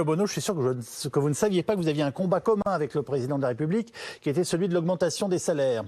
Bono, je suis sûr que vous ne saviez pas que vous aviez un combat commun avec le président de la République, qui était celui de l'augmentation des salaires.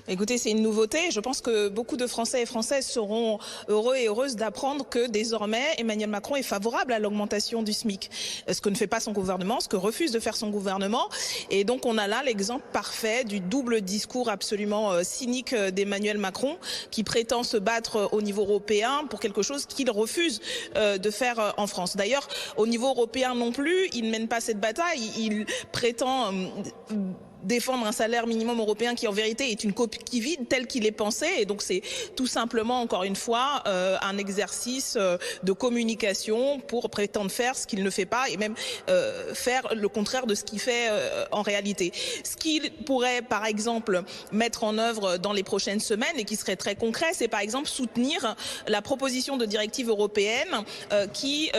Écoutez, c'est une nouveauté. Je pense que beaucoup de Français et Françaises seront heureux et heureuses d'apprendre que désormais Emmanuel Macron est favorable à l'augmentation du SMIC. Ce que ne fait pas son gouvernement, ce que refuse de faire son gouvernement. Et donc on a là l'exemple parfait du double discours absolument cynique d'Emmanuel Macron, qui prétend se battre au niveau européen pour quelque chose qu'il refuse de faire en France. D'ailleurs, au niveau européen non plus, il ne mène pas cette bataille. Il prétend défendre un salaire minimum européen qui en vérité est une coquille vide tel qu'il est pensé, et donc c'est tout simplement encore une fois un exercice de communication pour prétendre faire ce qu'il ne fait pas et même faire le contraire de ce qu'il fait en réalité. Ce qu'il pourrait par exemple mettre en œuvre dans les prochaines semaines et qui serait très concret, c'est par exemple soutenir la proposition de directive européenne qui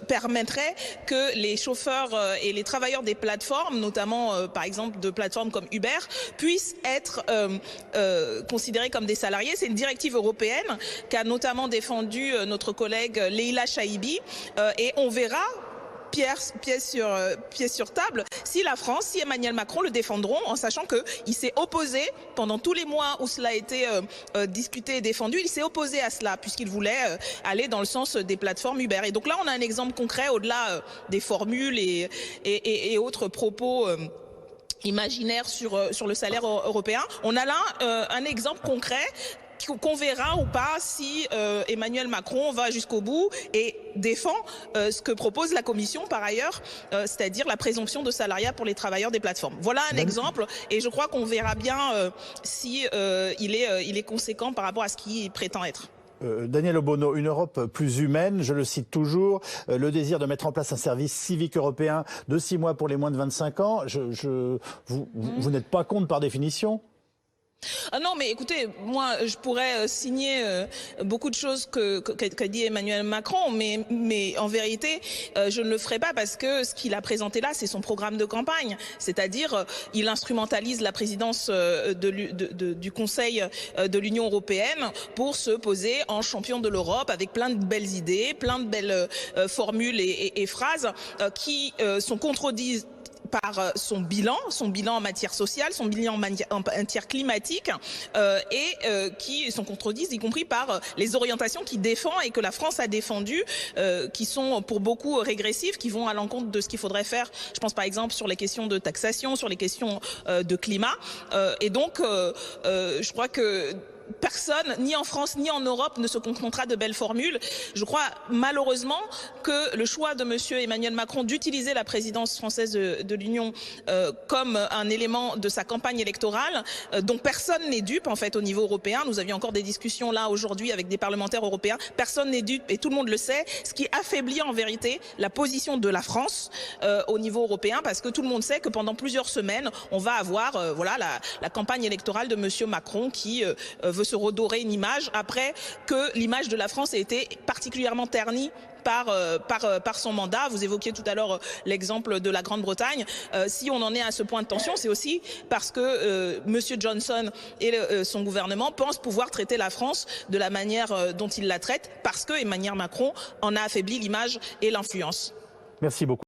permettrait que les chauffeurs et les travailleurs des plateformes, notamment par exemple de plateformes comme Uber, puissent être considérés comme des salariés. C'est une directive européenne qu'a notamment défendue notre collègue Leïla Chaibi, et on verra pièce sur table, si la France, si Emmanuel Macron le défendront, en sachant qu'il s'est opposé, pendant tous les mois où cela a été discuté et défendu, il s'est opposé à cela, puisqu'il voulait aller dans le sens des plateformes Uber. Et donc là, on a un exemple concret, au-delà des formules et autres propos imaginaires sur le salaire européen. On a là un exemple concret qu'on verra ou pas si Emmanuel Macron va jusqu'au bout et défend ce que propose la Commission par ailleurs, c'est-à-dire la présomption de salariat pour les travailleurs des plateformes. Voilà un exemple, et je crois qu'on verra bien si il est conséquent par rapport à ce qu'il prétend être. Daniel Obono, une Europe plus humaine, je le cite toujours, le désir de mettre en place un service civique européen de 6 mois pour les moins de 25 ans, vous n'êtes pas contre par définition ? Ah non, mais écoutez, moi, je pourrais signer beaucoup de choses qu'a dit Emmanuel Macron, mais en vérité, je ne le ferai pas parce que ce qu'il a présenté là, c'est son programme de campagne. C'est-à-dire, il instrumentalise la présidence du Conseil de l'Union européenne pour se poser en champion de l'Europe avec plein de belles idées, plein de belles formules et phrases qui sont contredites par son bilan en matière sociale, son bilan en matière climatique, et qui sont contredites, y compris par les orientations qu'il défend et que la France a défendues, qui sont pour beaucoup régressives, qui vont à l'encontre de ce qu'il faudrait faire. Je pense par exemple sur les questions de taxation, sur les questions de climat. Et donc, je crois que personne, ni en France ni en Europe, ne se contentera de belles formules. Je crois malheureusement que le choix de monsieur Emmanuel Macron d'utiliser la présidence française de l'Union comme un élément de sa campagne électorale, dont personne n'est dupe en fait au niveau européen. Nous avions encore des discussions là aujourd'hui avec des parlementaires européens. Personne n'est dupe et tout le monde le sait, ce qui affaiblit en vérité la position de la France au niveau européen, parce que tout le monde sait que pendant plusieurs semaines, on va avoir voilà la campagne électorale de monsieur Macron qui veut se redorer une image après que l'image de la France ait été particulièrement ternie par son mandat. Vous évoquiez tout à l'heure l'exemple de la Grande-Bretagne. Si on en est à ce point de tension, c'est aussi parce que monsieur Johnson et son gouvernement pensent pouvoir traiter la France de la manière dont ils la traitent, parce que Emmanuel Macron en a affaibli l'image et l'influence. Merci beaucoup.